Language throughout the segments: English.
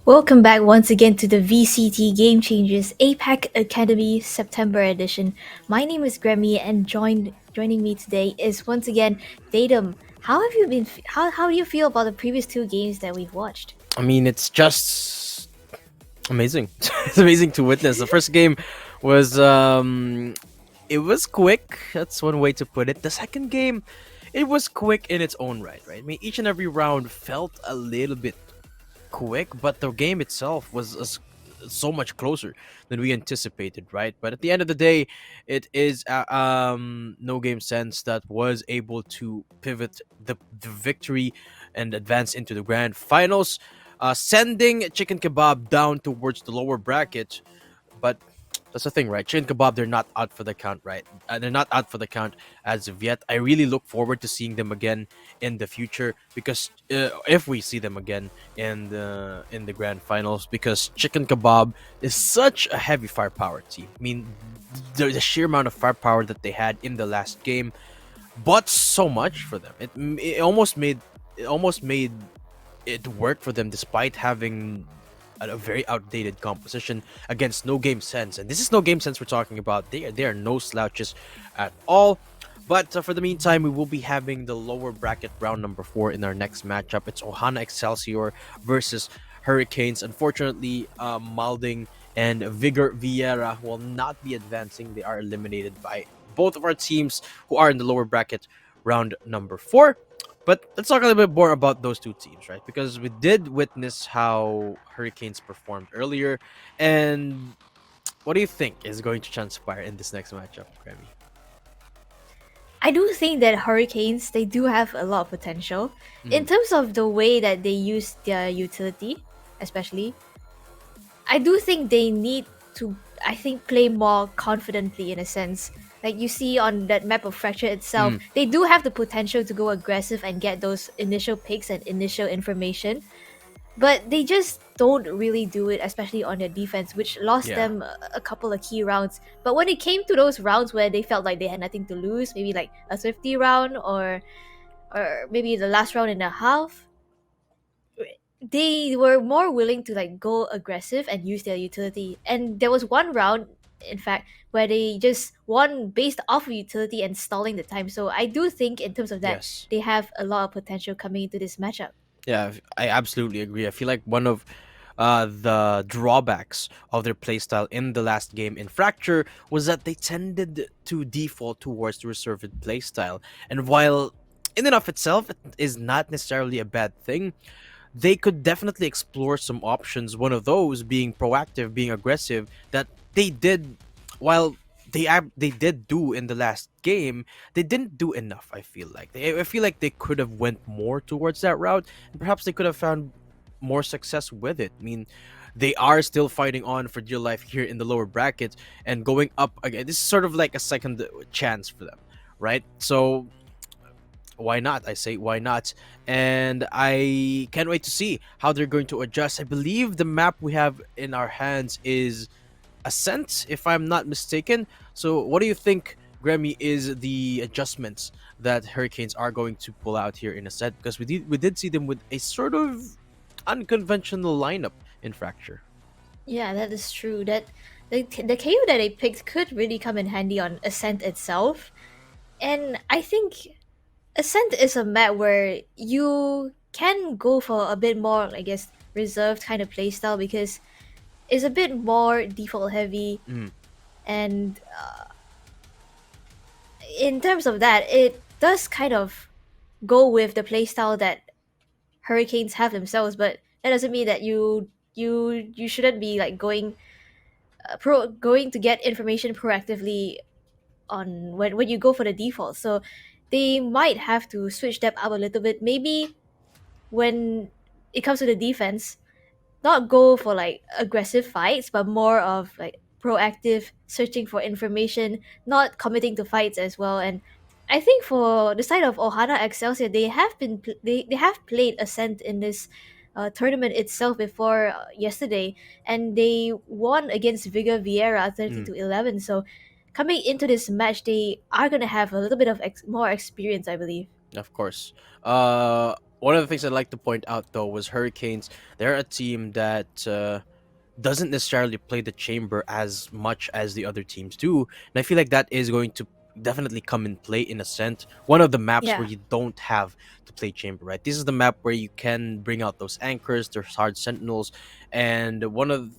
Welcome back once again to the VCT Game Changers APAC Academy September edition. My name is Grammy, and joining me today is once again Datum. How have you been? How do you feel about the previous two games that we've watched? I mean, it's just amazing. It's amazing to witness. The first game was it was quick. That's one way to put it. The second game, it was quick in its own right? I mean, each and every round felt a little bit quick, but the game itself was so much closer than we anticipated, right? But at the end of the day, it is no game sense that was able to pivot the victory and advance into the grand finals, sending Chicken Kebab down towards the lower bracket. But that's the thing, right? Chicken Kebab, they're not out for the count, right? They're not out for the count as of yet. I really look forward to seeing them again in the future, because if we see them again in the grand finals, because Chicken Kebab is such a heavy firepower team. I mean, the sheer amount of firepower that they had in the last game, but so much for them. It almost made it work for them despite having a very outdated composition against no game sense. And this is no game sense we're talking about. They are no slouches at all. But for the meantime, we will be having the lower bracket round number 4 in our next matchup. It's Ohana Excelsior versus Hurricanes. Unfortunately, Malding and Vigor Vieira will not be advancing. They are eliminated by both of our teams who are in the lower bracket round number 4. But let's talk a little bit more about those two teams, right? Because we did witness how Hurricanes performed earlier. And what do you think is going to transpire in this next matchup, Grammy? I do think that Hurricanes, they do have a lot of potential in Mhm. terms of the way that they use their utility, especially. I do think they need to, I think, play more confidently in a sense. Like you see on that map of Fracture itself, Mm, they do have the potential to go aggressive and get those initial picks and initial information, but they just don't really do it, especially on their defense, which lost yeah. them a couple of key rounds. But when it came to those rounds where they felt like they had nothing to lose, maybe like a 50 round or maybe the last round and a half, they were more willing to like go aggressive and use their utility. And there was one round, in fact, where they just won based off of utility and stalling the time. So I do think in terms of that, Yes. they have a lot of potential coming into this matchup. Yeah, I absolutely agree. I feel like one of the drawbacks of their playstyle in the last game in Fracture was that they tended to default towards the reserved playstyle. And while in and of itself it is not necessarily a bad thing, they could definitely explore some options. One of those being proactive, being aggressive, that they did. While they did do in the last game, they didn't do enough. I feel like they could have went more towards that route, and perhaps they could have found more success with it. I mean, they are still fighting on for dear life here in the lower bracket and going up again. This is sort of like a second chance for them, right? So why not? I say why not? And I can't wait to see how they're going to adjust. I believe the map we have in our hands is Ascent, if I'm not mistaken. So what do you think, Grammy, is the adjustments that Hurricanes are going to pull out here in Ascent? Because we did see them with a sort of unconventional lineup in Fracture. Yeah, that is true. That the KO that they picked could really come in handy on Ascent itself. And I think Ascent is a map where you can go for a bit more, I guess, reserved kind of playstyle because it's a bit more default heavy. Mm, And in terms of that, it does kind of go with the playstyle that Hurricanes have themselves, but that doesn't mean that you shouldn't be like going to get information proactively on when you go for the default. So they might have to switch that up a little bit. Maybe when it comes to the defense, not go for like aggressive fights, but more of like proactive searching for information, not committing to fights as well. And I think for the side of Ohana Excelsior, they have played Ascent in this tournament itself before yesterday, and they won against Vigor Vieira 30 mm. to 11. So coming into this match, they are gonna have a little bit of more experience, I believe. Of course. Uh, One of the things I'd like to point out though was Hurricanes. They're a team that doesn't necessarily play the chamber as much as the other teams do, and I feel like that is going to definitely come in play in Ascent. One of the maps where Yeah, you don't have to play chamber, right? This is the map where you can bring out those anchors, there's hard sentinels, and one of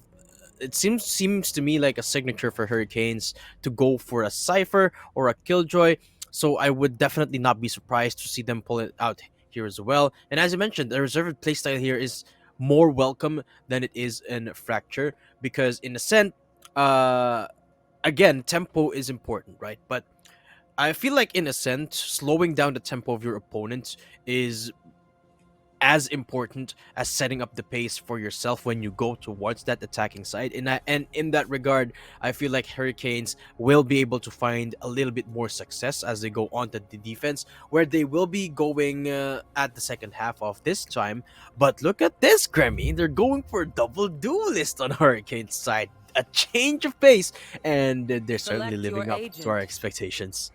it seems to me like a signature for Hurricanes to go for a Cypher or a Killjoy. So I would definitely not be surprised to see them pull it out here as well. And as you mentioned, the reserved playstyle here is more welcome than it is in Fracture, because in Ascent, uh, again, tempo is important, right? But I feel like in Ascent, slowing down the tempo of your opponents is as important as setting up the pace for yourself when you go towards that attacking side. And in that regard, I feel like Hurricanes will be able to find a little bit more success as they go on to the defense, where they will be going at the second half of this time. But look at this, Grammy. They're going for a double duelist on Hurricanes side. A change of pace, and they're certainly Select your living up to our agent. expectations.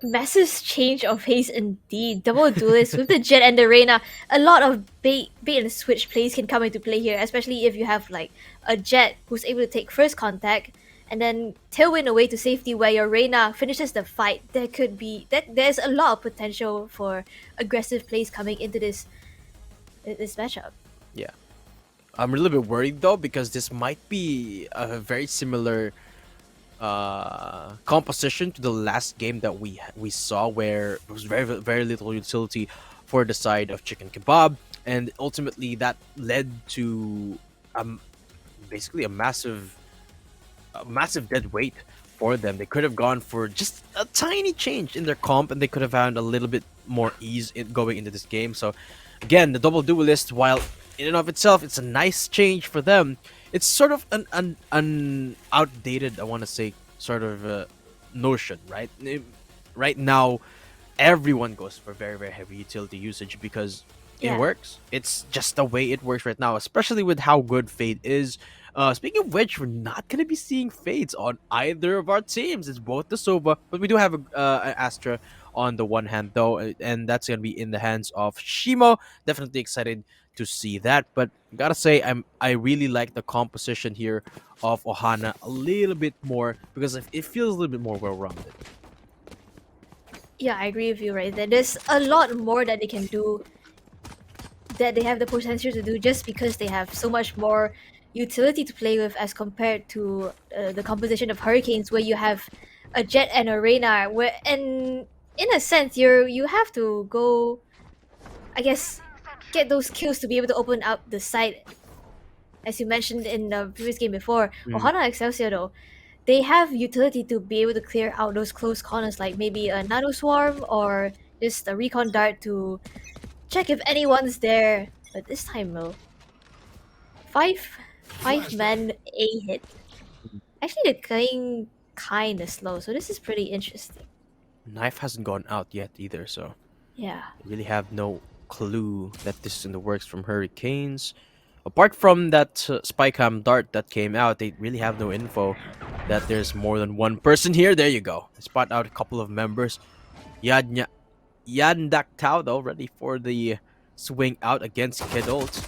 massive change of pace indeed. Double duelist with the Jet and the Reyna. A lot of bait and switch plays can come into play here, especially if you have like a Jet who's able to take first contact and then tailwind away to safety where your Reyna finishes the fight. There could be that there's a lot of potential for aggressive plays coming into this matchup. Yeah. I'm a little bit worried though, because this might be a very similar composition to the last game that we saw, where there was very little utility for the side of chicken kebab, and ultimately that led to um basically a massive dead weight for them. They could have gone for just a tiny change in their comp, and they could have found a little bit more ease in going into this game. So, again, the double duelist, while in and of itself, it's a nice change for them. It's sort of an outdated, I want to say, sort of notion, right? Right now, everyone goes for very heavy utility usage because it Yeah. works. It's just the way it works right now, especially with how good Fade is. Speaking of which, we're not gonna be seeing Fades on either of our teams. It's both the Sova, but we do have an Astra on the one hand though, and that's gonna be in the hands of Shimo. Definitely excited to see that, but gotta say I really like the composition here of Ohana a little bit more, because it feels a little bit more well-rounded. Yeah, I agree with you right there. There's a lot more that they can do, that they have the potential to do, just because they have so much more utility to play with as compared to the composition of Hurricanes, where you have a Jet and a Reyna, where and in a sense you have to go, I guess, get those kills to be able to open up the site. As you mentioned in the previous game before, Mm. Ohana Excelsior though, they have utility to be able to clear out those close corners, like maybe a Nano Swarm or just a Recon Dart to check if anyone's there. But this time though, five men A hit. Actually, they're going kind of slow, so this is pretty interesting. Knife hasn't gone out yet either, so Yeah. I really have no clue that this is in the works from Hurricanes. Apart from that Spycam dart that came out, they really have no info that there's more than one person here. There you go. They spot out a couple of members. Yandak Tao, though, ready for the swing out against Kidult.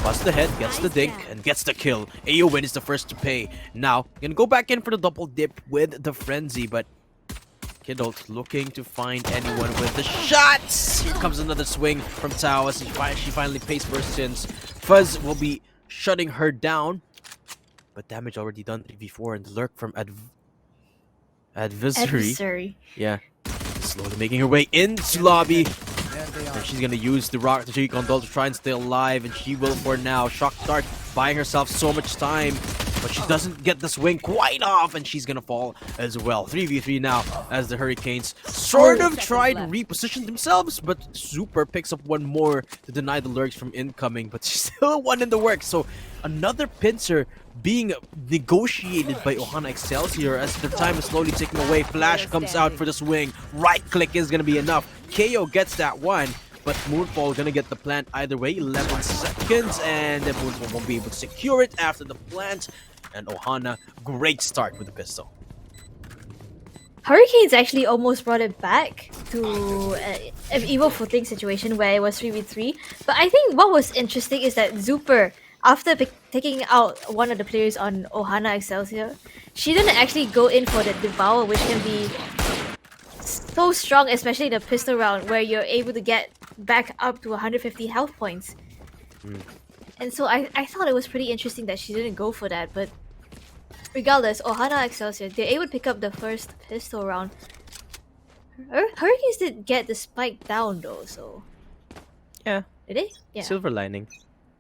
Busts the head, gets the dink, and gets the kill. Aowen is the first to pay. Now, gonna go back in for the double dip with the frenzy, but Kidult looking to find anyone with the shots. Here comes another swing from Tao as she finally pays for her sins. Fuzz will be shutting her down, but damage already done 3v4, and the lurk from Adversary. Adversary. Yeah, slowly making her way into lobby. And she's gonna use the rock to Condol to try and stay alive, and she will for now. Shock Dart buying herself so much time, but she doesn't get the swing quite off, and she's gonna fall as well. 3v3 now as the Hurricanes sort of try to reposition themselves, but Super picks up one more to deny the lurks from incoming, but still one in the works. So another pincer being negotiated by Ohana Excelsior as their time is slowly ticking away. Flash comes out for the swing. Right click is gonna be enough. KO gets that one, but Moonfall gonna get the plant either way. 11 seconds, and then Moonfall won't be able to secure it after the plant. And Ohana, great start with the pistol. Hurricanes actually almost brought it back to an evil footing situation where it was 3v3. But I think what was interesting is that Zuper, after taking out one of the players on Ohana Excelsior, she didn't actually go in for the Devour, which can be so strong, especially the pistol round, where you're able to get back up to 150 health points. Mm. And so I thought it was pretty interesting that she didn't go for that, but regardless, Ohana Excelsior, they're able to pick up the first pistol round. Hurricanes did get the spike down though, so... Yeah. Did they? Yeah. Silver lining.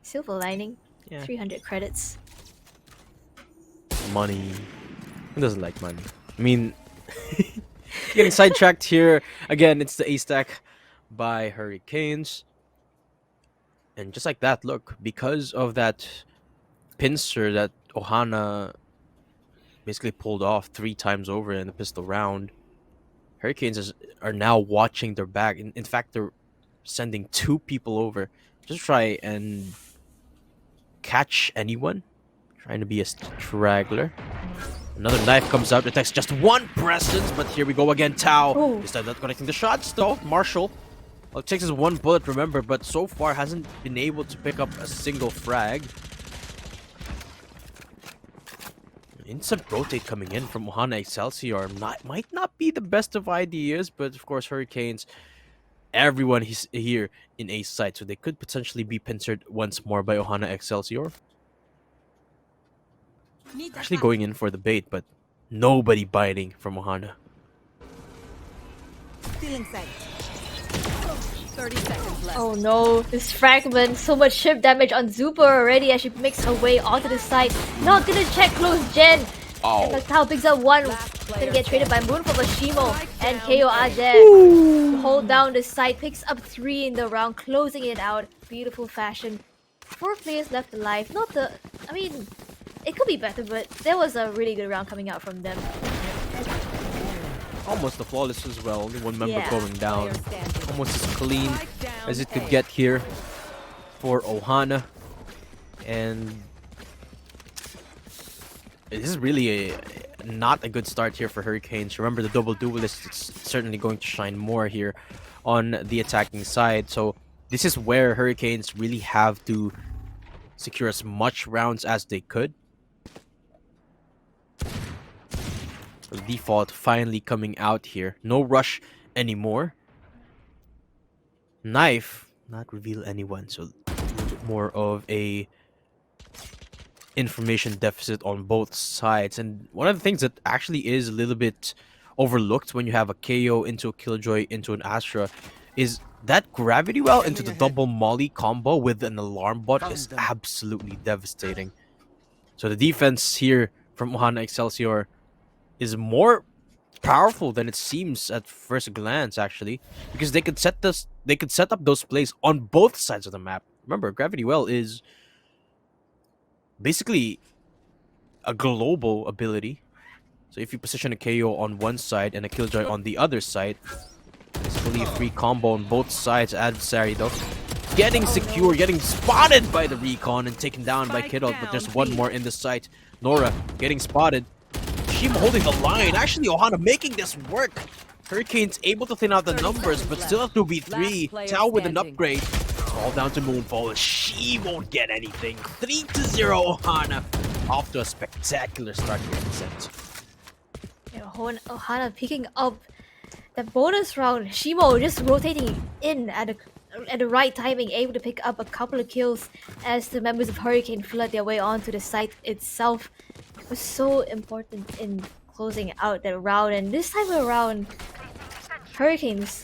Silver lining. Yeah. 300 credits. Money. Who doesn't like money? I mean, getting sidetracked here. Again, it's the A stack by Hurricanes. And just like that, look, because of that pincer that Ohana basically pulled off 3 times over in the pistol round, Hurricanes are now watching their back. In fact, they're sending 2 people over just to try and catch anyone trying to be a straggler. Another knife comes out. It takes just 1 presence, but here we go again. Tao Oh. is not connecting the shots though. Marshall, well, it takes us 1 bullet, remember, but so far hasn't been able to pick up a single frag. Instant rotate coming in from Ohana Excelsior might not be the best of ideas, but of course Hurricanes, everyone is here in A side, so they could potentially be pincered once more by Ohana Excelsior. Actually going in for the bait, but nobody biting from Ohana. Stealing sight. 30 seconds left. Oh no, this fragment, so much chip damage on Zuper already as she makes her way onto the side. Not gonna check close gen. And the Tao picks up 1. Gonna get traded by Moon for Shimo. And KO are there. To hold down the side, picks up 3 in the round, closing it out. Beautiful fashion. 4 players left alive. Not the... I mean, it could be better, but there was a really good round coming out from them. Almost the flawless as well. Only 1 member Yeah. going down. Player standing. Almost as clean Spike down as it could A. get here for Ohana. And this is really not a good start here for Hurricanes. Remember, the double duelist is certainly going to shine more here on the attacking side. So this is where Hurricanes really have to secure as much rounds as they could. The default finally coming out here. No rush anymore. Knife, not reveal anyone, so a little bit more of a information deficit on both sides. And one of the things that actually is a little bit overlooked when you have a KO into a Killjoy into an Astra is that gravity well into the double molly combo with an alarm bot is absolutely devastating. So the defense here from Ohana Excelsior is more powerful than it seems at first glance, actually, because they could set up those plays on both sides of the map. Remember, Gravity Well is basically a global ability. So if you position a KO on one side and a Killjoy on the other side, basically a free combo on both sides. Adversary though getting secure, getting spotted by the recon and taken down by Kiddo, but there's 1 more in the site. Nora getting spotted. Shima holding the line. Actually, Ohana making this work. Hurricanes able to thin out the numbers, but still have to be 3. Tao with an upgrade. All down to Moonfall. She won't get anything. 3-0 Ohana. Off to a spectacular start here in the set. Yeah, Ohana picking up the bonus round. Shimo just rotating in at the right timing, able to pick up a couple of kills as the members of Hurricane flood their way onto the site itself. It was so important in closing out that round, and this time around, Hurricanes,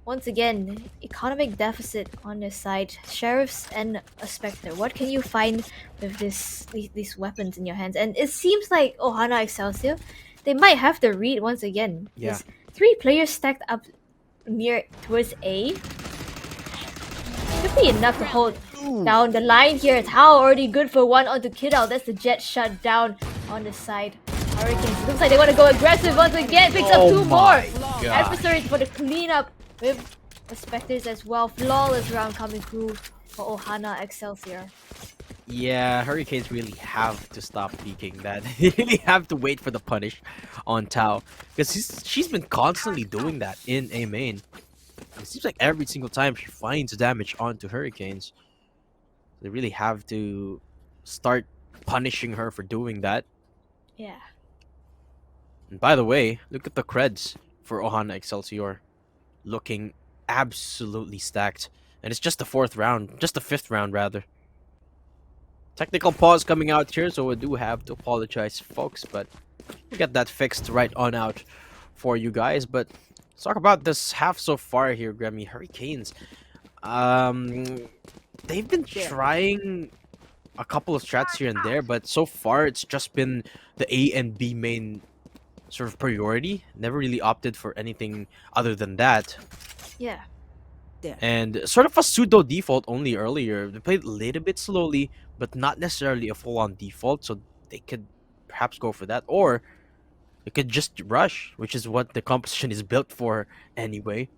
once again, economic deficit on their side. Sheriffs and a Spectre. What can you find with these weapons in your hands? And it seems like Ohana Excelsior, they might have the read once again. Yeah. There's 3 players stacked up near towards A. Should be enough to hold down the line here. Tao already good for 1 onto Kiddo. That's the jet shut down on the side. Hurricanes, looks like they want to go aggressive once again. Picks up 2 more. Adversary for the cleanup with the Spectres as well. Flawless round coming through for Ohana Excelsior. Yeah, Hurricanes really have to stop peeking that. They really have to wait for the punish on Tao. Because she's been constantly doing that in A main. It seems like every single time she finds damage onto Hurricanes, they really have to start punishing her for doing that. Yeah. And by the way, look at the creds for Ohana Excelsior. Looking absolutely stacked. And it's just the fourth round. Just the fifth round, rather. Technical pause coming out here, so I do have to apologize, folks, but we'll get that fixed right on out for you guys. But let's talk about this half so far here, Grammy. Hurricanes. They've been trying a couple of strats here and there, but so far it's just been the A and B main sort of priority. Never really opted for anything other than that. Yeah. And sort of a pseudo default only earlier. They played a little bit slowly, but not necessarily a full-on default, so they could perhaps go for that. Or they could just rush, which is what the composition is built for anyway.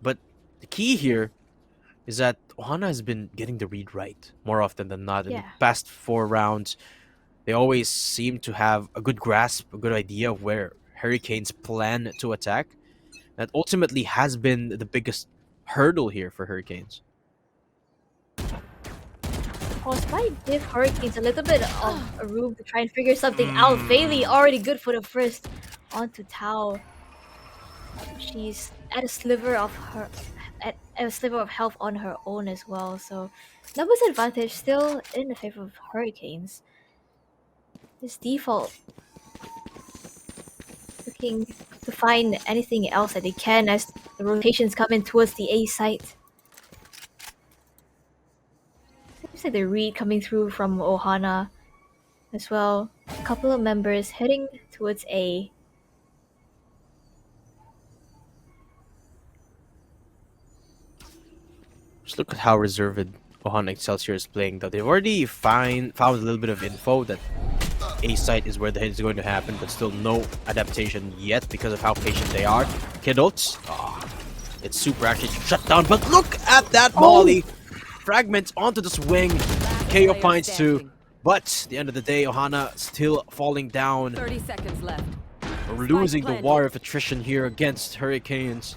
But the key here is that Ohana has been getting the read right more often than not. In the Yeah. past 4 rounds, they always seem to have a good grasp, a good idea of where Hurricanes plan to attack. That ultimately has been the biggest hurdle here for Hurricanes. Pause might give Hurricanes a little bit of a room to try and figure something out. Bailey already good for the first onto Tao. She's at a sliver of health on her own as well. So numbers advantage still in the favor of Hurricanes. This default looking to find anything else that they can as the rotations come in towards the A site. Seems like the read coming through from Ohana as well. A couple of members heading towards A. Just look at how reserved Ohana Excelsior is playing, though. They've already found a little bit of info that A site is where the hit is going to happen, but still no adaptation yet because of how patient they are. Kidults, it's super actually shut down, but look at that molly! Fragments onto the swing. KO Pines too. But at the end of the day, Ohana still falling down. 30 seconds left. We're losing the planted. war of attrition here against Hurricanes.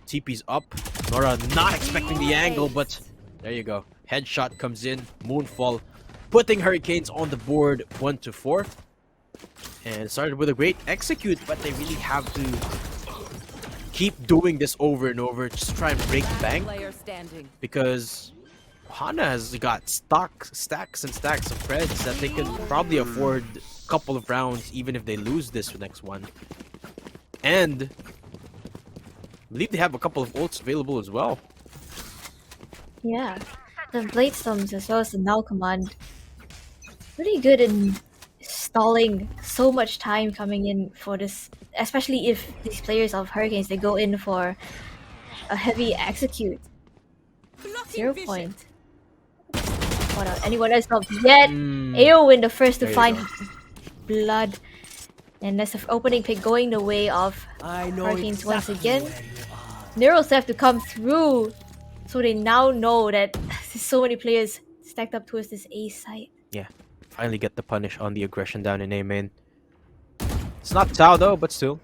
TP's up. Nora not expecting the angle, but there you go. Headshot comes in. Moonfall putting Hurricanes on the board 1-4. And it started with a great execute, but they really have to keep doing this over and over. Just try and break the bank. Player standing. Because Ohana has got stacks and stacks of creds that they can probably afford a couple of rounds even if they lose this next one. And I believe they have a couple of ults available as well. Yeah. The Blade Storms as well as the Null Command. Really good in stalling so much time coming in for this, especially if these players of Hurricanes, they go in for a heavy execute. 0 point. What else? Anyone else not yet? Aowen the first to There you find go. blood. And that's the opening pick going the way of Hurricanes once again. Neros have to come through. So they now know that there's so many players stacked up towards this A site. Yeah, finally get the punish on the aggression down in A main. It's not Tao though, but still.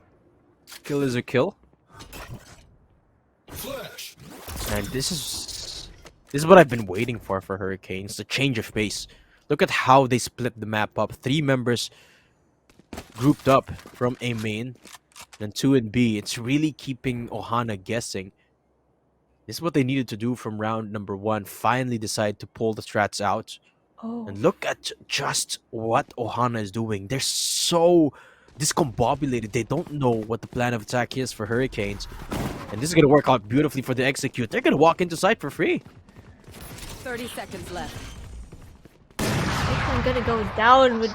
Kill is a kill. And this is what I've been waiting for Hurricanes, the change of pace. Look at how they split the map up. 3 members grouped up from A main, and 2 in B. It's really keeping Ohana guessing. This is what they needed to do from round number 1. Finally decide to pull the strats out. Oh. And look at just what Ohana is doing. They're so discombobulated. They don't know what the plan of attack is for Hurricanes. And this is going to work out beautifully for the execute. They're going to walk into site for free. 30 seconds left. I'm gonna go down with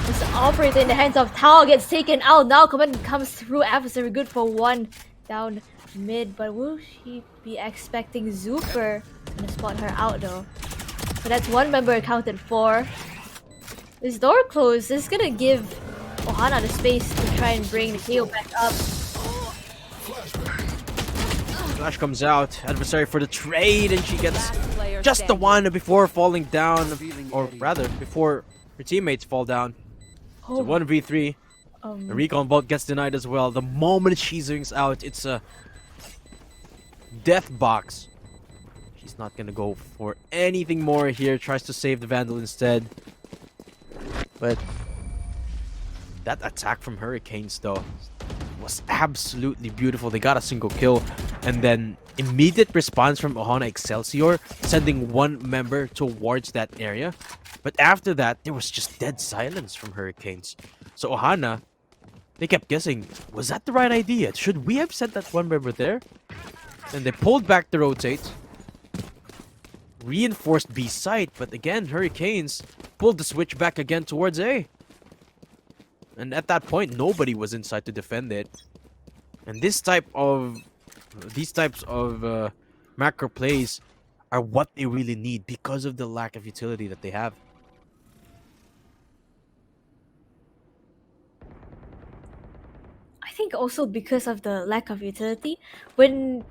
this operator in the hands of Tao, gets taken out. Now command comes through. Adversary good for 1 down mid, but will she be expecting Zuper? Gonna spot her out though. So that's 1 member accounted for. This door closed. This is gonna give Ohana the space to try and bring the KO back up. Flash comes out. Adversary for the trade, and she gets Last player just the standing. one before falling down, or rather, before her teammates fall down. So Oh, 1v3. The recon vault gets denied as well. The moment she zooms out, it's a death box. She's not gonna go for anything more here. Tries to save the Vandal instead. But that attack from Hurricanes, though, was absolutely beautiful. They got a single kill, and then immediate response from Ohana Excelsior, sending one member towards that area. But after that, there was just dead silence from Hurricanes. So Ohana, they kept guessing, was that the right idea? Should we have sent that one member there? And they pulled back the rotate, reinforced B site, but again, Hurricanes pulled the switch back again towards A. And at that point, nobody was inside to defend it. And these types of macro plays are what they really need because of the lack of utility that they have. I think also because of the lack of utility, when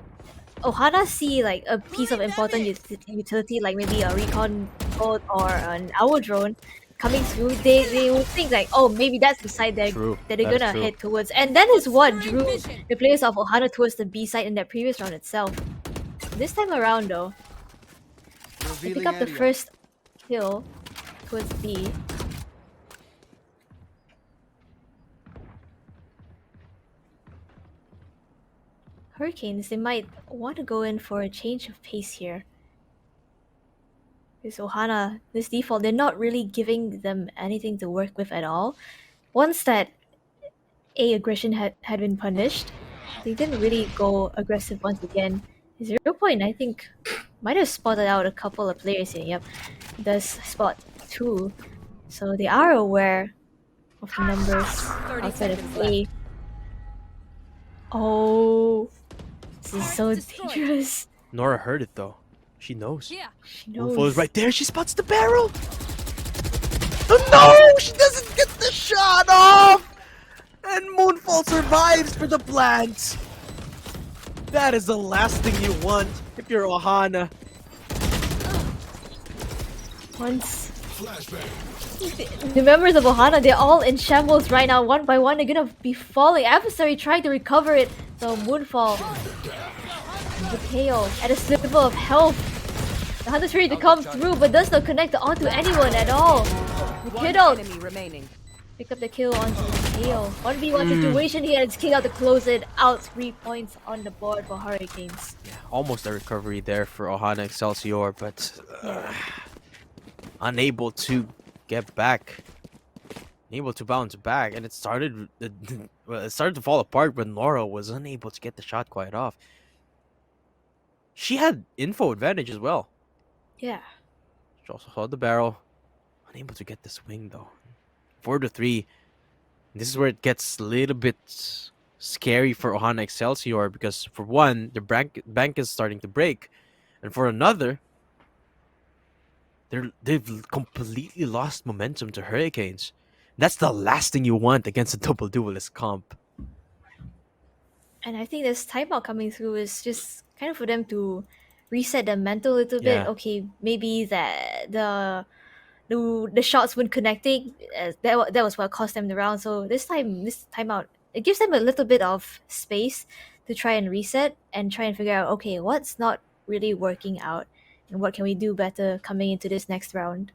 Ohana see like a piece of important utility, like maybe a recon boat or an owl drone coming through, they will think like, oh, maybe that's the side True. that they're That is gonna true. head towards, and that is what drew the players of Ohana towards the B side in that previous round itself. This time around, though, they pick up the first kill towards B. Hurricanes, they might want to go in for a change of pace here. Because Ohana, this default, they're not really giving them anything to work with at all. Once that A aggression had been punished, they didn't really go aggressive once again. 0 Point, I think, might have spotted out a couple of players here. Yep, does spot 2. So they are aware of the numbers 30 outside of seconds A. left. Oh, this is so Destroyed. dangerous. Nora heard it though. She knows. Yeah. She Moonfall knows. is right there. She spots the barrel. Oh no! She doesn't get the shot off! And Moonfall survives for the plants. That is the last thing you want if you're Ohana. Once the members of Ohana, they're all in shambles right now. One by one, they're gonna be falling. Adversary trying to recover it. So Moonfall, the tail at a sliver of health. The Hunter's ready to come through, but does not connect onto anyone at all. The One kiddo enemy remaining. pick up the kill onto the tail. 1v1 situation here. It's kick out to close it out. 3 points on the board for Hurricanes. Almost a recovery there for Ohana Excelsior, but unable to get back. Unable to bounce back, and it started to fall apart when Nora was unable to get the shot quite off. She had info advantage as well. Yeah. She also saw the barrel. Unable to get the swing though. 4-3. This is where it gets a little bit scary for Ohana Excelsior because for one, the bank is starting to break, and for another, they've completely lost momentum to Hurricanes. That's the last thing you want against a double duelist comp. And I think this timeout coming through is just kind of for them to reset their mental a little bit. Yeah. Okay, maybe that the shots weren't connecting. That was what cost them the round. So this timeout, it gives them a little bit of space to try and reset and try and figure out, okay, what's not really working out and what can we do better coming into this next round.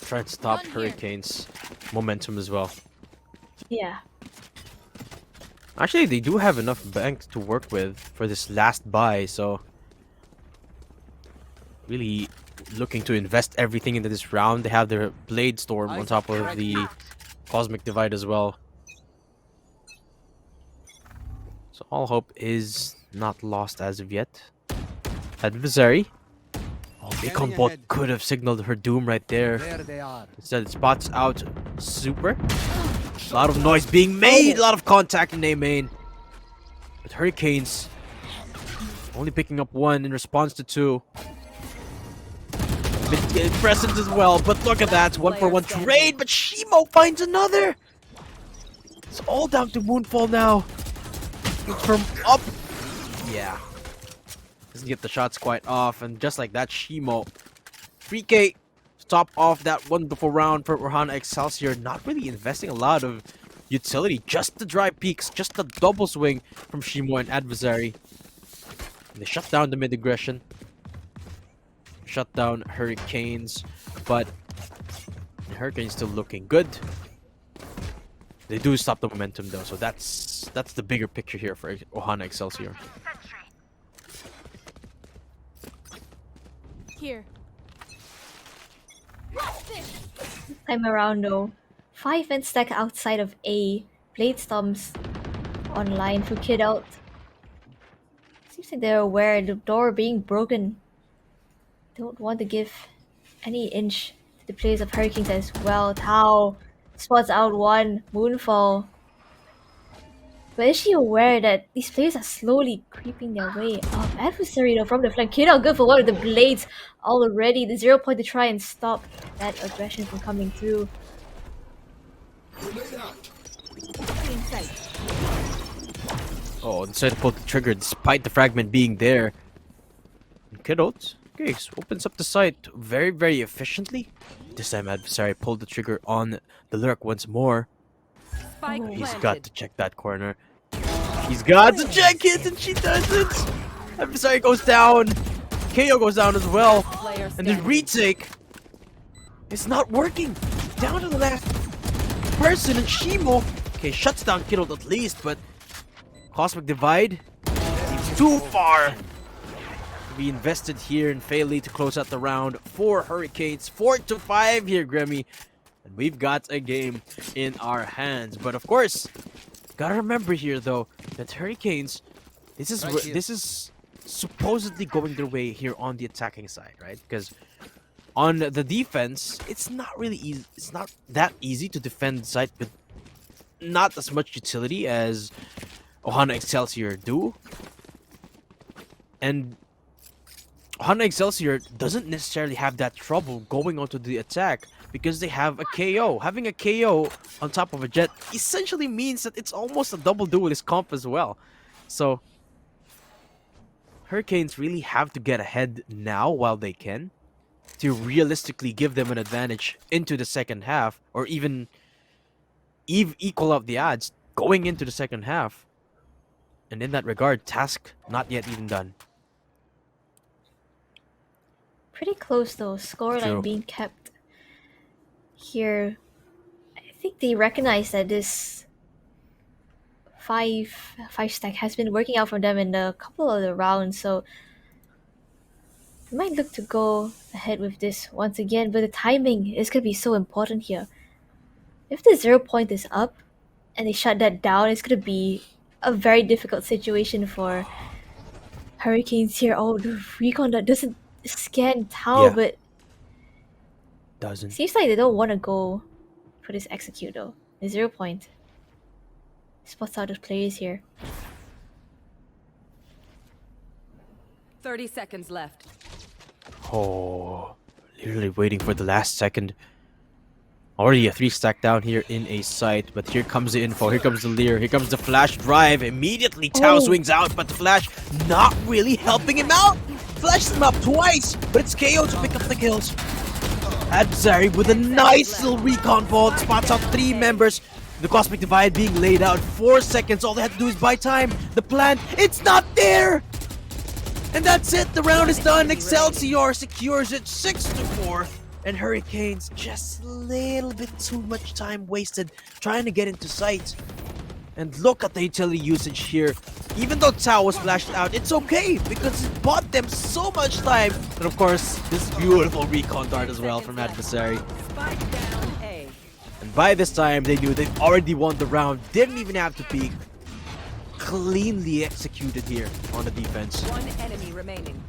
Try and stop One here. Hurricanes' momentum as well. Yeah. Actually, they do have enough bank to work with for this last buy, so really looking to invest everything into this round. They have their Blade Storm on top of the Cosmic Divide as well. So all hope is not lost as of yet. Adversary. Oh, Beacon Bot could have signaled her doom right there. There they are. Instead, it spots out Super. A lot of noise being made, a lot of contact in A main. But Hurricanes only picking up 1 in response to 2. Bit present as well, but look at that. 1-for-1 trade, but Shimo finds another. It's all down to Moonfall now. It's from up. Yeah. Doesn't get the shots quite off. And just like that, Shimo. 3K to top off that wonderful round for Ohana Excelsior. Not really investing a lot of utility. Just the dry peaks. Just the double swing from Shimo and Adversary. And they shut down the mid aggression. Shut down Hurricanes. But the Hurricanes still looking good. They do stop the momentum though, so that's the bigger picture here for Ohana Excelsior. Here. Time around though. 5 men stack outside of A. Blade Storms online for Kid Out. Seems like they're aware the door being broken. Don't want to give any inch to the players of Hurricanes as well. Tao spots out one. Moonfall. But is she aware that these players are slowly creeping their way up? Adversary though from the flank. Kid Out good for one of the blades already. The 0 point to try and stop that aggression from coming through. Oh, decided to pull the trigger despite the fragment being there. And Kidot, okay, so opens up the site very, very efficiently. This time Adversary pulled the trigger on the lurk once more. Spike Oh. He's planted. got to check that corner. He's got to check it, and she doesn't. Adversary goes down. KO goes down as well. Player And the standing. retake is not working. Down to the last person, and Shimo, okay, shuts down Kiddo at least, but Cosmic Divide seems too far to be invested here in Fairly to close out the round for Hurricanes. 4-5 here, Grammy. And we've got a game in our hands. But of course, gotta remember here though that Hurricanes, this is supposedly going their way here on the attacking side, right? Because on the defense, it's not really easy. It's not that easy to defend the site with not as much utility as Ohana Excelsior do. And Ohana Excelsior doesn't necessarily have that trouble going onto the attack because they have a KO. Having a KO on top of a jet essentially means that it's almost a double duelist comp as well. So Hurricanes really have to get ahead now while they can to realistically give them an advantage into the second half, or even equal out the odds going into the second half. And in that regard, task not yet even done. Pretty close though. Scoreline True. being kept here. I think they recognize that this five stack has been working out for them in a couple of the rounds, so they might look to go ahead with this once again. But the timing is gonna be so important here. If the 0 point is up and they shut that down, it's gonna be a very difficult situation for Hurricanes here. Oh, the recon that doesn't scan Tau, Yeah. but Doesn't. seems like they don't want to go for this execute though. The 0 point spots out the players here. 30 seconds left. Oh, literally waiting for the last second. Already a 3 stack down here in a site, but here comes the info, here comes the leer, here comes the flash drive. Immediately Tao Oh. swings out, but the flash not really helping him out. Flashes him up twice, but it's KO to pick up the kills. Adversary with a nice little recon vault, spots out 3 members. The Cosmic Divide being laid out, 4 seconds, all they have to do is buy time. The plant, it's not there! And that's it, the round is done. Excelsior secures it 6-4. And Hurricanes, just a little bit too much time wasted trying to get into sight. And look at the utility usage here. Even though Tao was flashed out, it's okay because it bought them so much time. And of course, this beautiful recon dart as well from Adversary. Spike down A. And by this time, they knew they've already won the round. Didn't even have to peek. Cleanly executed here on the defense. One enemy remaining.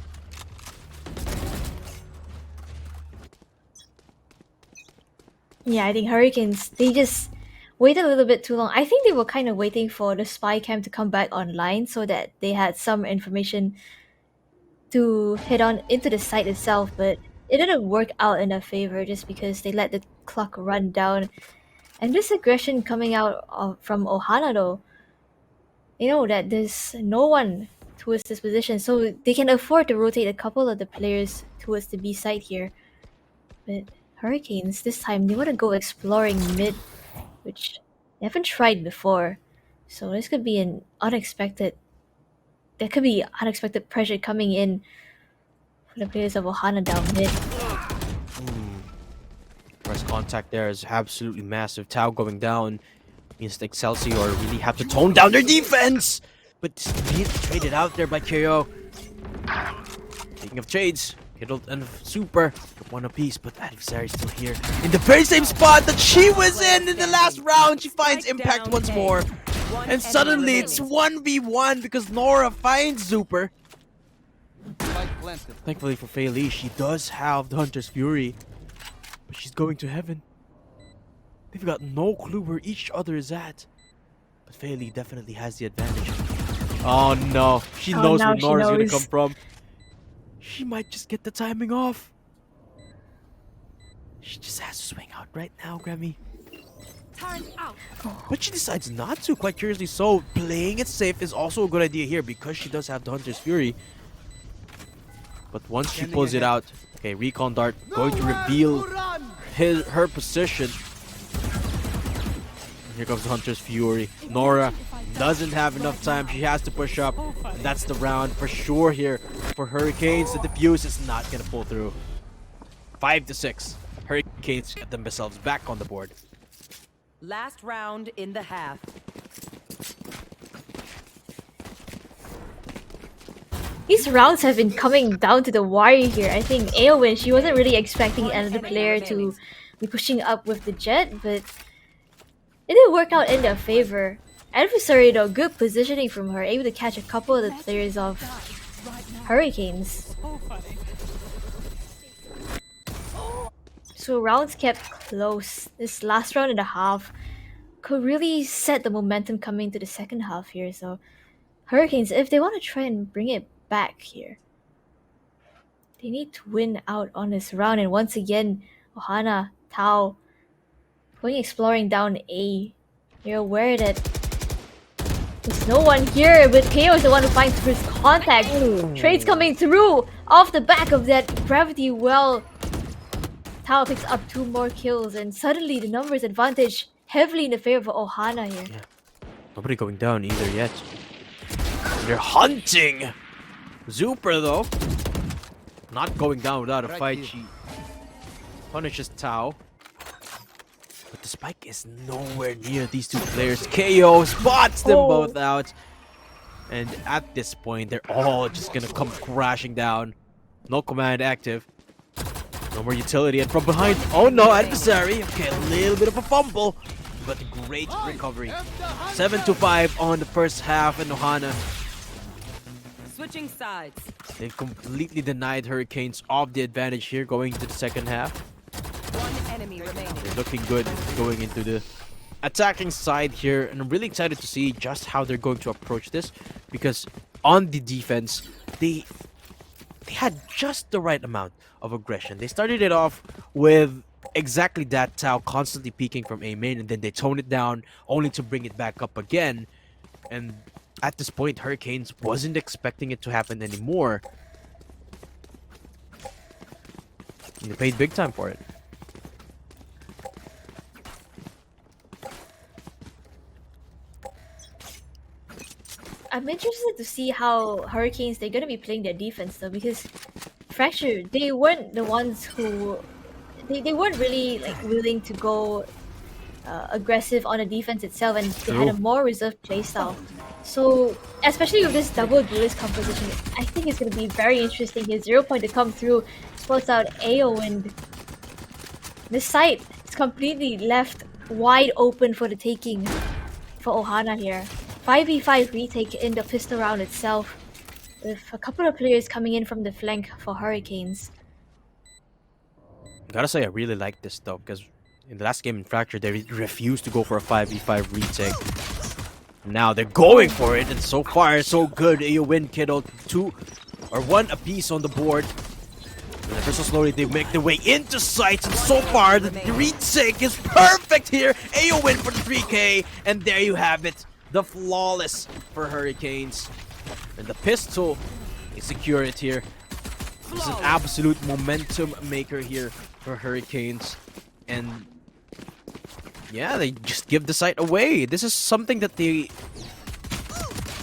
Yeah, I think Hurricanes, they just waited a little bit too long. I think they were kind of waiting for the spy cam to come back online so that they had some information to hit on into the site itself, but it didn't work out in their favor just because they let the clock run down. And this aggression coming out from Ohana though, They know that there's no one towards this position, so they can afford to rotate a couple of the players towards the B side here. But Hurricanes, this time, they want to go exploring mid, which they haven't tried before. So this could be an unexpected... There could be unexpected pressure coming in for the players of Ohana down mid. First contact there is absolutely massive. Tau going down means the Excelsior really have to tone down their defense. But being traded out there by KO. Speaking of trades, Kiddle and Super one apiece, but Adversary still here in the very same spot that she was in the last round. She finds Impact once more. And suddenly it's 1v1 because Nora finds Super. Thankfully for Fei Li, she does have the Hunter's Fury. But she's going to heaven. They've got no clue where each other is at. But Fei Li definitely has the advantage. Oh no, she knows where Nora's gonna come from. She might just get the timing off. She just has to swing out right now, Grammy. But she decides not to, quite curiously so. Playing it safe is also a good idea here because she does have the Hunter's Fury. But once she pulls it out, okay, Recon Dart going to reveal her position. Here comes the Hunter's Fury. Nora doesn't have enough time. She has to push up. And that's the round for sure here for Hurricanes. The defuse is not going to pull through. 5-6. Hurricanes get themselves back on the board. Last round in the half. These rounds have been coming down to the wire here. I think Aowen, she wasn't really expecting another player to be pushing up with the Jet, but it did work out in their favor. Adversary though, good positioning from her, able to catch a couple of the players of Hurricanes. So rounds kept close. This last round and a half could really set the momentum coming to the second half here. So Hurricanes, if they want to try and bring it back here, they need to win out on this round. And once again, Ohana, Tau, going exploring down A. You're aware that there's no one here, but KO is the one who finds first contact. Trades coming through off the back of that gravity well. Tau picks up 2 more kills, and suddenly the numbers advantage heavily in the favor of Ohana here. Yeah. Nobody going down either yet. They're hunting! Super though, not going down without a fight. She punishes Tau. But the spike is nowhere near these two players. KO spots them both out. And at this point, they're all just gonna come crashing down. No command active. No more utility, and from behind, oh no, Adversary. Okay, a little bit of a fumble, but great recovery. 7-5 on the first half, and Ohana. Switching sides. They've completely denied Hurricanes of the advantage here going into the second half. One enemy remaining. They're looking good going into the attacking side here, and I'm really excited to see just how they're going to approach this, because on the defense, they had just the right amount of aggression. They started it off with exactly that, Tau constantly peeking from A main, and then they tone it down only to bring it back up again. And at this point, Hurricanes wasn't expecting it to happen anymore. And they paid big time for it. I'm interested to see how Hurricanes, they're going to be playing their defense though, because Fracture, they weren't the ones who... They weren't really like willing to go aggressive on the defense itself, and they had a more reserved playstyle. So, especially with this double duelist composition, I think it's going to be very interesting here. 0 point to come through, spots out AO, and this site is completely left wide open for the taking for Ohana here. 5v5 retake in the pistol round itself, with a couple of players coming in from the flank for Hurricanes. Gotta say, I really like this though, because in the last game in Fracture, they refused to go for a 5v5 retake. Now they're going for it, and so far, so good. AO win, Kiddo. 1 apiece on the board. And ever so slowly, they make their way into sights, and so far, the retake is perfect here. AO win for the 3k, and there you have it. the flawless for Hurricanes. And the pistol, they secure it here. This is an absolute momentum maker here for Hurricanes. And yeah, they just give the site away. This is something that they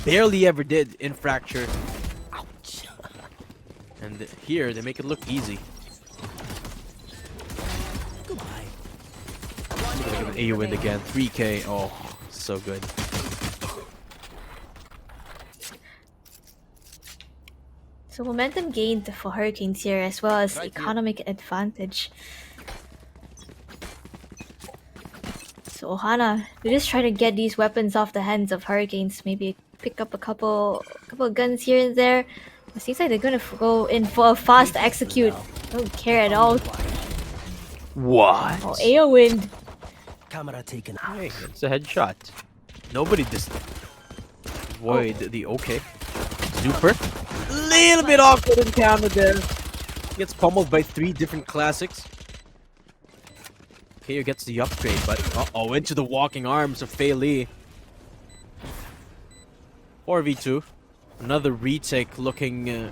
barely ever did in Fracture. Ouch. And here, they make it look easy. Goodbye. Look at AU win again. 3K. Oh, so good. So momentum gained for Hurricanes here as well as economic advantage. So Ohana, they're just trying to get these weapons off the hands of Hurricanes. Maybe pick up a couple guns here and there. It seems like they're gonna go in for a fast execute. Don't care at all. What? Oh, AO win. Camera taken out. Hey, it's a headshot. Nobody just avoid the okay. Super. Little bit awkward in camera there. Gets pummeled by 3 different classics. KO gets the upgrade, but uh-oh, into the walking arms of Fei Li. 4v2. Another retake looking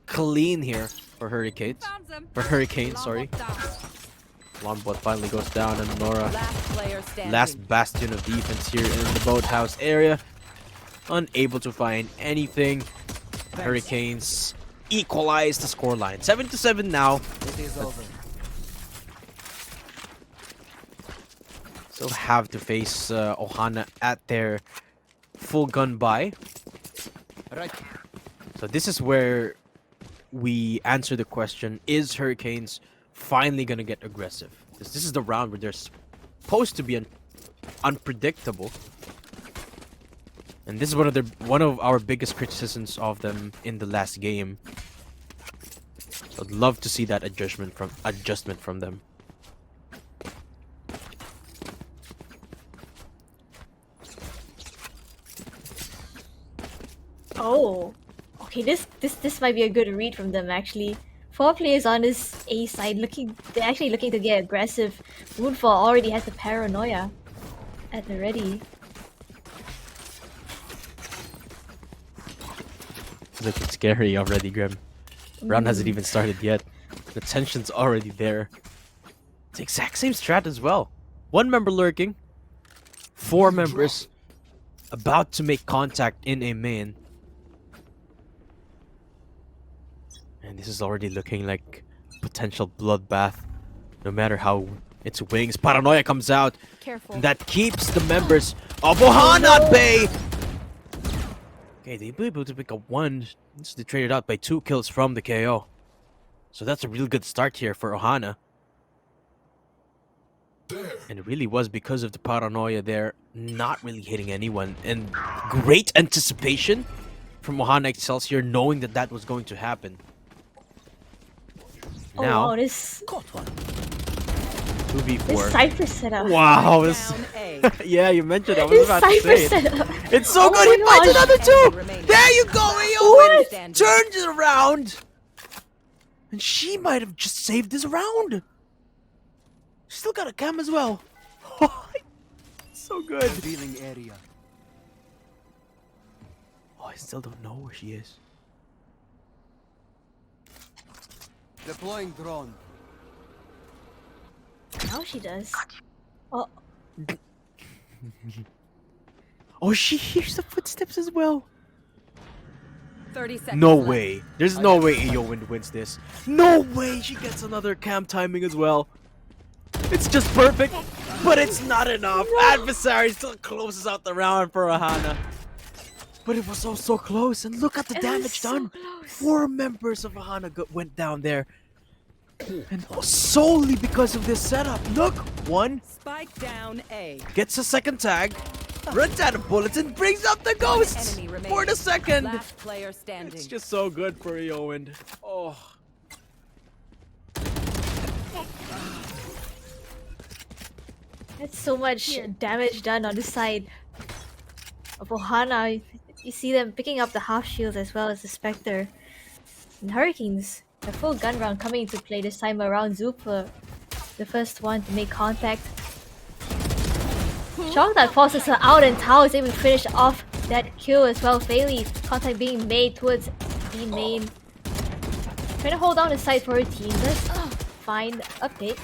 clean here for Hurricanes. For Hurricanes, sorry. Lombot finally goes down, and Nora, last bastion of defense here in the boathouse area, unable to find anything. Hurricanes equalize the scoreline. 7-7 now. It is over. So have to face Ohana at their full gun buy. Right. So this is where we answer the question, is Hurricanes finally going to get aggressive? Because this is the round where they're supposed to be unpredictable. And this is one of our biggest criticisms of them in the last game. So I'd love to see that adjustment from them. Oh, okay. This might be a good read from them actually. 4 players on this A side they're actually looking to get aggressive. Moonfall already has the paranoia at the ready. It's looking scary already, Grim. Round hasn't even started yet. The tension's already there. It's the exact same strat as well. 1 member lurking. 4 members about to make contact in a main. And this is already looking like a potential bloodbath. No matter how its wings. Paranoia comes out. Careful. And that keeps the members of Ohana at bay. Okay, they were able to pick up 1. They traded out by 2 kills from the KO. So that's a real good start here for Ohana. And it really was because of the paranoia there, not really hitting anyone. And great anticipation from Ohana Excelsior, knowing that that was going to happen. Oh Now, wow, this 2v4. Cypher setup. Wow, this... Down A. yeah, you mentioned it. I was This about to Cypher say it. setup. It's so Oh good, he my finds gosh. another 2! There you go, What? Aowen! Turns it around! And she might have just saved this round! Still got a cam as well. So good. Revealing area. Oh, I still don't know where she is. Deploying drone. Now she does. Oh, Oh, she hears the footsteps as well. 30 seconds. No left. way. There's no way Aowen wins this. No way she gets another cam timing as well. It's just perfect, but it's not enough. Adversary still closes out the round for Ohana. But it was so close, and look at the it damage was so done. close. 4 members of Ohana went down there. And solely because of this setup. Look, 1 Spike down A. gets a second tag, runs out of bullets, and brings up the ghosts Enemy remaining. for the second. Last player standing. It's just so good for Aowen. Oh. That's so much damage done on the side of Ohana. You see them picking up the half shields as well as the Spectre. And Hurricanes, the full gun round coming into play this time around. Zupa, the first one to make contact. Shock that forces her out, and Tao is able to finish off that kill as well. Fairly contact being made towards the main. Trying to hold down the side for her team. Let's find update.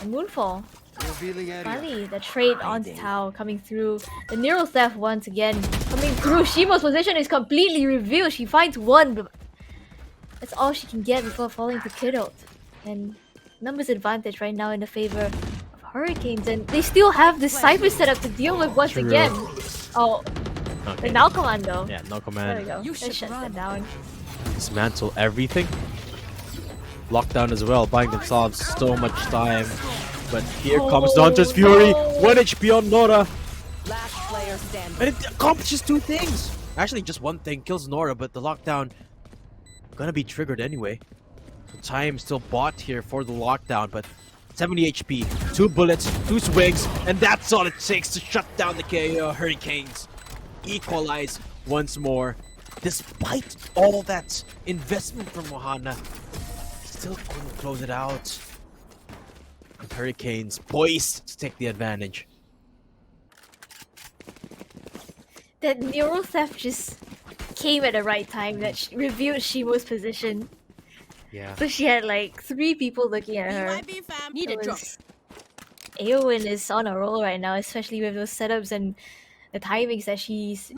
And Moonfall. Finally, the trade on Tao coming through. The neural theft once again coming through. Shimo's position is completely revealed. She finds one, but that's all she can get before falling to Kidult. And numbers advantage right now in the favor of Hurricanes, and they still have the Cypher setup to deal with once again. Oh, Okay. the Now Commando. Yeah, no There we command. go. You That should shuts run. that down. Dismantle everything. Lockdown as well, buying themselves so much time. But here comes the Hunter's Fury. no. 1 HP on Nora. Last player standing. And it accomplishes 2 things. Actually, just 1 thing. Kills Nora, but the lockdown gonna be triggered anyway. So time still bought here for the lockdown, but 70 HP, 2 bullets, 2 swings, and that's all it takes to shut down the KO Hurricanes. Equalize once more. Despite all that investment from Ohana, still couldn't close it out. And Hurricanes poised to take the advantage. That neural theft just came at the right time. That revealed Shimo's position. Yeah. So she had like 3 people looking at her. Need a It drop. was- Eowyn is on a roll right now, especially with those setups and the timings that she's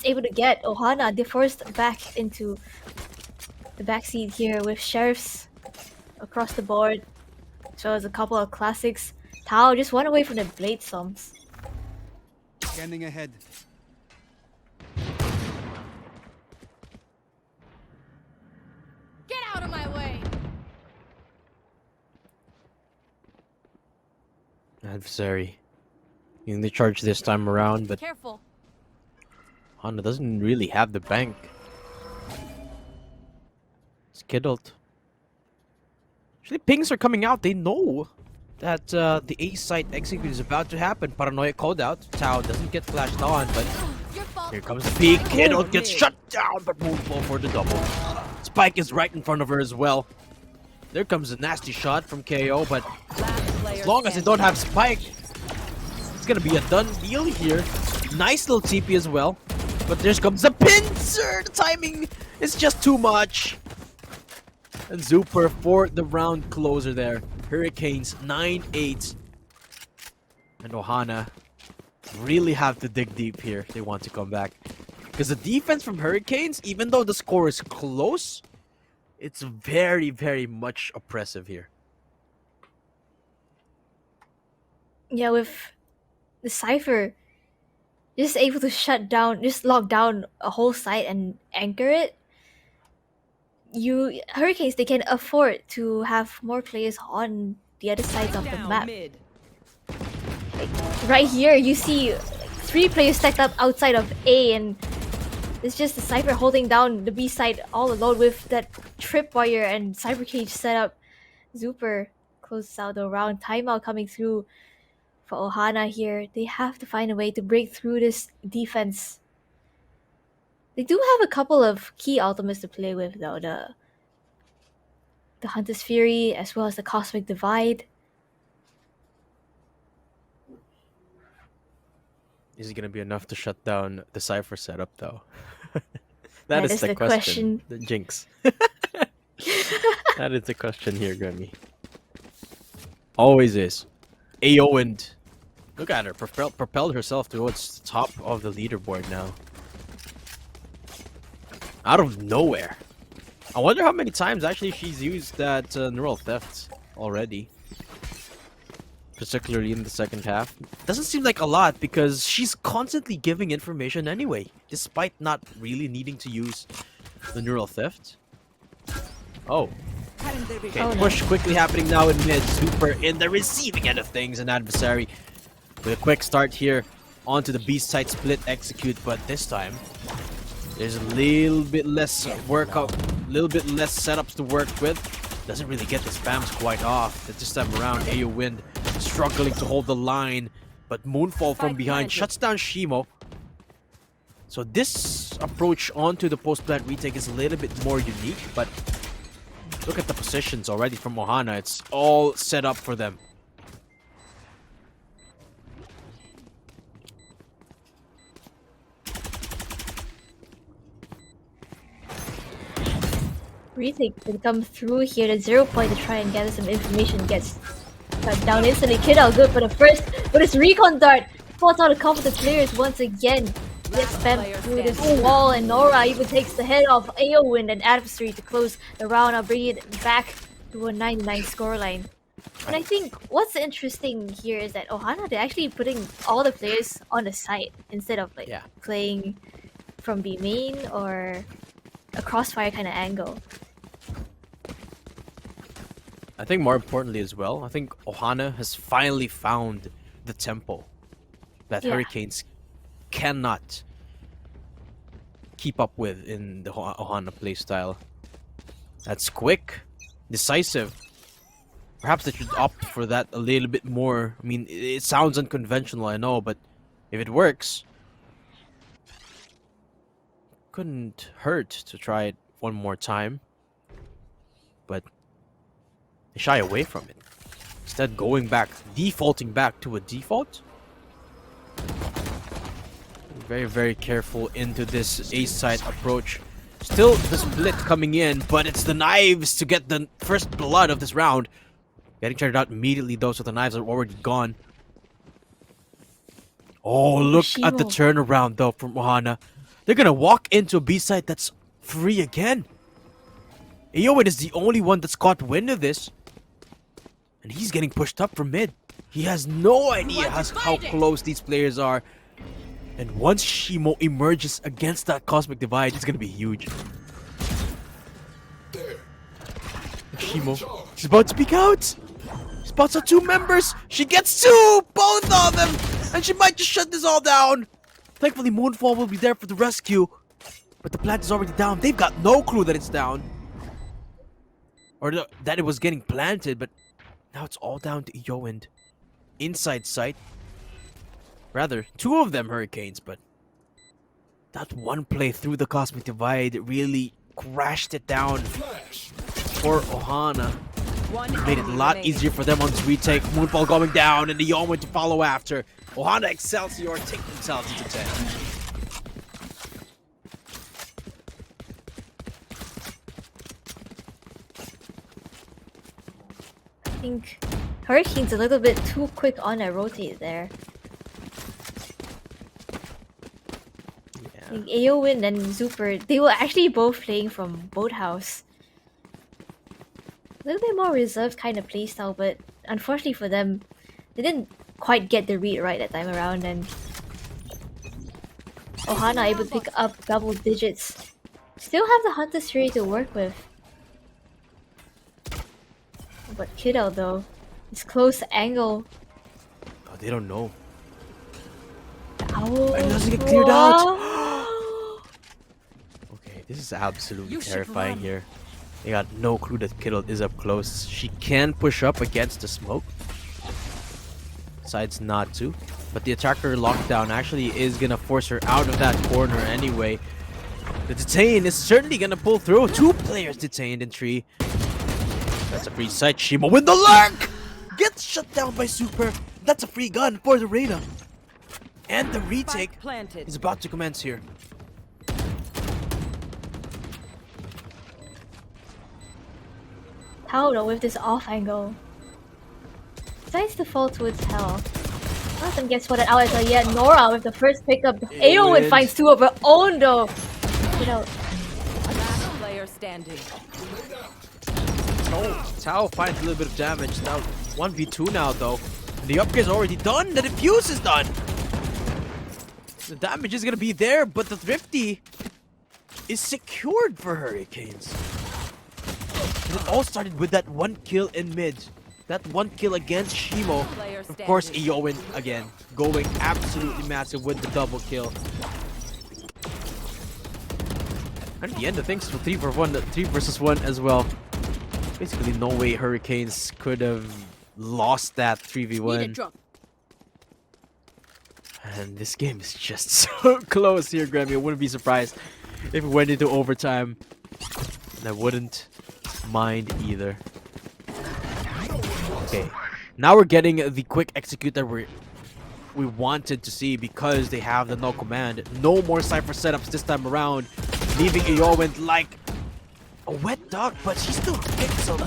able to get. Ohana, the first back into the backseat here with sheriffs across the board, as well as a couple of classics. Tao just one away from the blade storms. Scanning ahead. Get out of my way. Adversary. Using the charge this time around, but Careful. Honda doesn't really have the bank. Skiddled. Actually, pings are coming out. They know that the A site execute is about to happen. Paranoia called out. Tao doesn't get flashed on, but Your fault. here comes the peak. Kiddle gets shut down, but Moonfall for the double. Spike is right in front of her as well. There comes a nasty shot from KO, but Last player as long as they standing. don't have Spike, it's gonna be a done deal here. Nice little TP as well. But there comes a pincer! The timing is just too much. And Zuper for the round closer there. Hurricanes 9-8. And Ohana really have to dig deep here if they want to come back. Because the defense from Hurricanes, even though the score is close, it's very, very much oppressive here. Yeah, with the Cypher just able to shut down, just lock down a whole site and anchor it. Hurricanes, they can afford to have more players on the other sides of the Down map. mid. Right here, you see 3 players stacked up outside of A, and it's just the Cypher holding down the B side all alone with that tripwire and Cyber Cage setup. Zuper closes out the round. Timeout coming through for Ohana here. They have to find a way to break through this defense. They do have a couple of key ultimates to play with though. The Hunter's Fury as well as the Cosmic Divide. Is it gonna be enough to shut down the Cypher setup though? That is is the the question. question. The jinx. That is the question here, Grammy. Always is. AO and look at her, propelled herself towards the top of the leaderboard now. Out of nowhere. I wonder how many times actually she's used that neural theft already. Particularly in the second half. Doesn't seem like a lot because she's constantly giving information anyway, despite not really needing to use the neural theft. Oh. Okay, Oh, no. push quickly happening now in mid. Super in the receiving end of things. An adversary with a quick start here onto the B side split execute, but this time there's a little bit less workup, a little bit less setups to work with. Doesn't really get the spams quite off. But this time around, AO Wind struggling to hold the line, but Moonfall from Spike behind planted. shuts down Shimo. So this approach onto the post-plant retake is a little bit more unique, but look at the positions already from Ohana. It's all set up for them. Retake can come through here. The 0 point to try and gather some information gets cut down instantly. Kiddo good for the first, but his recon dart falls out a couple of the players once again. Gets spammed through this wall, and Nora even takes the head off Aowen and Adversary to close the round. I'll bring it back to a 99 scoreline. And I think what's interesting here is that Ohana, they're actually putting all the players on the site instead of like Yeah. playing from B main or a crossfire kind of angle. I think more importantly as well, I think Ohana has finally found the tempo that Yeah. Hurricanes cannot keep up with in the Ohana playstyle. That's quick, decisive. Perhaps they should opt for that a little bit more. I mean, it sounds unconventional, I know, but if it works, couldn't hurt to try it one more time. But they shy away from it. Instead, going back, defaulting back to a default. Very, very careful into this A side approach. Still the split coming in, but it's the knives to get the first blood of this round. Getting charged out immediately, though, so the knives are already gone. Oh, look at the turnaround, though, from Ohana. They're gonna walk into a B side that's free again. Aowen is the only one that's caught wind of this. And he's getting pushed up from mid. He has no idea how close these players are. And once Shimo emerges against that cosmic divide, it's gonna be huge. Shimo, she's about to peek out. Spots out 2 members. She gets 2, both of them, and she might just shut this all down. Thankfully, Moonfall will be there for the rescue, but the plant is already down. They've got no clue that it's down, or that it was getting planted. But now it's all down to Yowind. Inside sight. Rather, 2 of them Hurricanes, but that one play through the Cosmic Divide really crashed it down for Ohana. Made it a lot easier for them on this retake. Moonfall going down, and the Yowind to follow after. Ohana Excelsior take themselves into 10. I think Hurricane's a little bit too quick on that rotate there. I think Aowen and Zuper, they were actually both playing from Boathouse. A little bit more reserved kind of playstyle, but unfortunately for them, they didn't quite get the read right that time around, and Ohana able to pick up double digits. Still have the Hunter's Fury to work with. But Kiddo though, his close angle. Oh, they don't know. Ow. And doesn't get cleared out. Okay, this is absolutely terrifying here. They got no clue that Kiddo is up close. She can push up against the smoke. Decides not to. But the attacker lockdown actually is gonna force her out of that corner anyway. The detain is certainly gonna pull through. 2 players detained in 3. That's a free sight. Shimo with the lurk! Gets shut down by Super. That's a free gun for the Reyna. And the retake is about to commence here. Paolo with this off angle. Decides to fall towards hell. Nothing gets spotted out as yet. Nora with the first pickup. Aowen finds 2 of her own though. You know. Last player standing. Oh, Tao finds a little bit of damage. Now 1v2 now though. The upgrade's already done. The defuse is done. The damage is gonna be there, but the Thrifty is secured for Hurricanes. And it all started with that 1 kill in mid. That 1 kill against Shimo. Of course, Eowyn again going absolutely massive with the double kill. And at the end of things, 3 versus 1 as well. Basically, no way Hurricanes could have lost that 3v1. And this game is just so close here, Grammy. I wouldn't be surprised if it went into overtime. And I wouldn't mind either. Okay, now we're getting the quick execute that we wanted to see because they have the no command. No more Cypher setups this time around, leaving Eowyn like A wet duck, but she still gets some.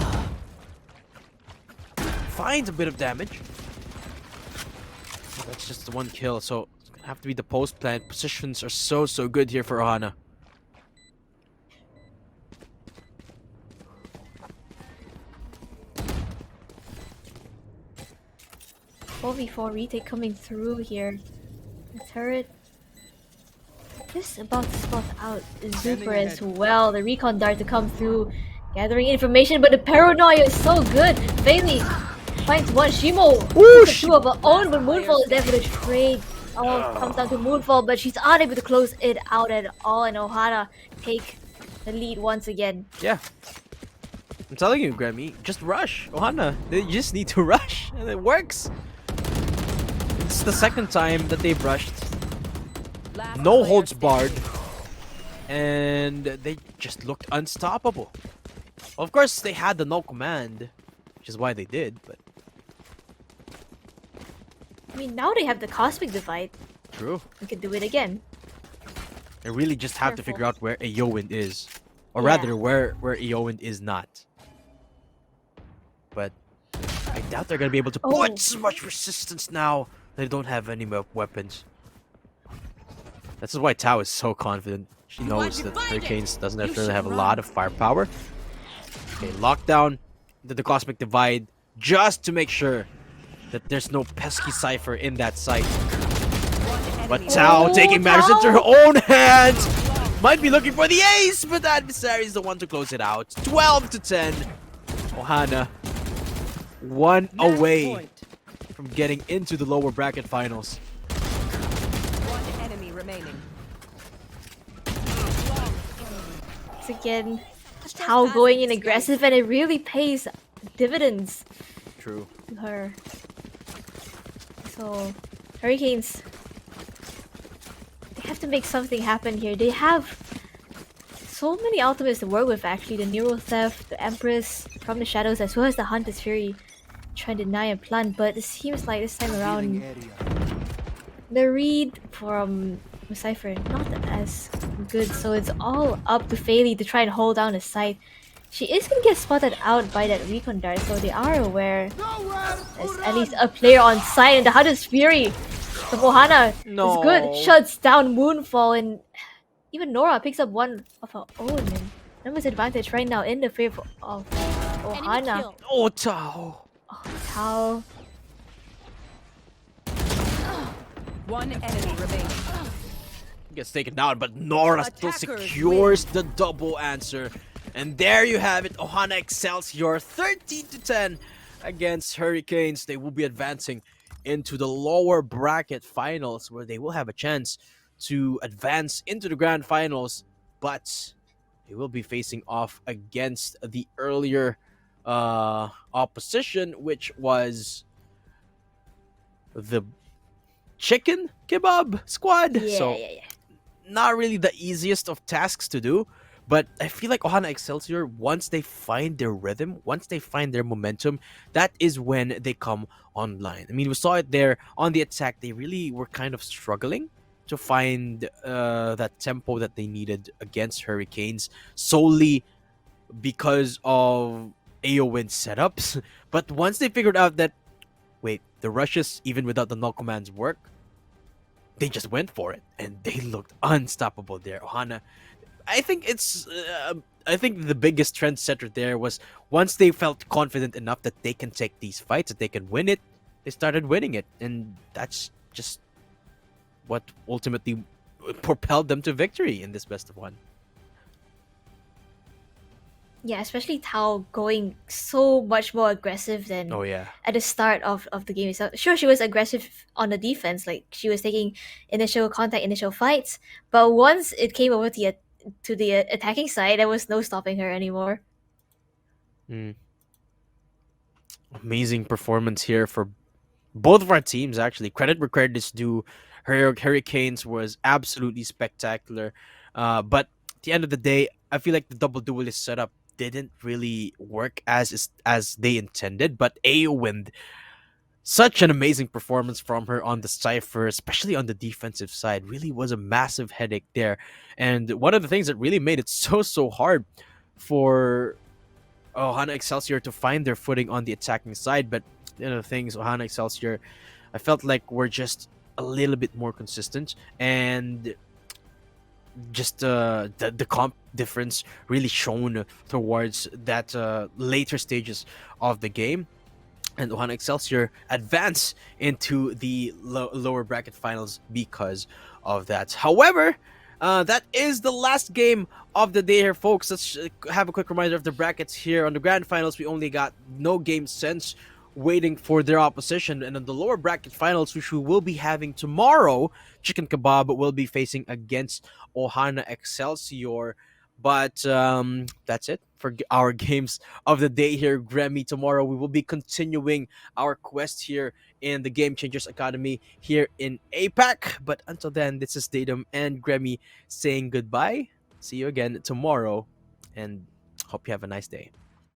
Finds a bit of damage. That's just the one kill, so it's gonna have to be the post plant. Positions are so good here for Ohana. 4v4 retake coming through here. The turret just about to spot out Zuper as well. The recon dart to come through, gathering information, but the paranoia is so good. Bailey finds one. Shimo took two of her own, but Moonfall is there for the trade. Oh, comes down to Moonfall, but she's unable to close it out at all, and Ohana take the lead once again. Yeah. I'm telling you, Grammy, just rush. Ohana, you just need to rush, and it works. It's the second time that they've rushed. No holds barred. And they just looked unstoppable. Of course, they had the no command, which is why they did, but... I mean, now they have the Cosmic Divide. True. We could do it again. They really just have to Careful. figure out where Eowyn is. Or Yeah. rather, where Eowyn is not. But I doubt they're going to be able to put so much resistance now. They don't have any more weapons. This is why Tao is so confident. She knows that Hurricanes doesn't necessarily have a lot of firepower. Okay, lockdown the Cosmic Divide just to make sure that there's no pesky Cypher in that site. But Tao taking matters into her own hands. Might be looking for the ace, but the adversary is the one to close it out. 12 to 10. Ohana, one away from getting into the lower bracket finals. One enemy remaining. Once again, Tao going in aggressive, and it really pays dividends True. to her. So, Hurricanes, they have to make something happen here. They have so many ultimates to work with, actually. The Neuro Theft, the Empress from the Shadows, as well as the Hunter's Fury. Trying to deny and plant, but it seems like this time around, the read from Cypher not as good, so it's all up to Fayley to try and hold down the site. She is gonna get spotted out by that recon dart, so they are aware there's at least a player on site, and the Hunter's Fury from Ohana is good. Shuts down Moonfall, and even Nora picks up one of her own. And numbers advantage right now in the favor of Ohana. Oh, Tao. Oh, Tao. One enemy remaining. Gets taken down, but Nora still secures the double answer. And there you have it, Ohana Excelsior 13 to 10 against Hurricanes. They will be advancing into the lower bracket finals, where they will have a chance to advance into the grand finals, but they will be facing off against the earlier opposition, which was the chicken kebab squad. Yeah. Not really the easiest of tasks to do, but I feel like Ohana Excelsior, once they find their rhythm, once they find their momentum, that is when they come online. I mean, we saw it there on the attack. They really were kind of struggling to find that tempo that they needed against Hurricanes, solely because of AoE setups. But once they figured out that, wait, the rushes, even without the null commands, work, they just went for it, and they looked unstoppable there. Ohana, I think the biggest trendsetter there was, once they felt confident enough that they can take these fights, that they can win it, they started winning it, and that's just what ultimately propelled them to victory in this best of one. Yeah, especially Tao going so much more aggressive than at the start of the game itself. Sure, she was aggressive on the defense, like she was taking initial contact, initial fights, but once it came over to the attacking side, there was no stopping her anymore. Amazing performance here for both of our teams, actually. Credit where credit is due. Hurricanes was absolutely spectacular. But at the end of the day, I feel like the double duelist setup didn't really work as they intended. But Eowyn, such an amazing performance from her on the Cypher, especially on the defensive side, really was a massive headache there. And one of the things that really made it so hard for Ohana Excelsior to find their footing on the attacking side. But the things, Ohana Excelsior, I felt like we're just a little bit more consistent, and just the comp difference really shown towards that later stages of the game. And Ohana Excelsior advance into the lower bracket finals because of that. However, that is the last game of the day here, folks. Let's have a quick reminder of the brackets here. On the grand finals, we only got no game since waiting for their opposition. And on the lower bracket finals, which we will be having tomorrow, Chicken Kebab will be facing against Ohana Excelsior. But that's it for our games of the day here, Grammy. Tomorrow we will be continuing our quest here in the Game Changers Academy here in APAC. But until then, this is Datum and Grammy saying goodbye. See you again tomorrow, and hope you have a nice day.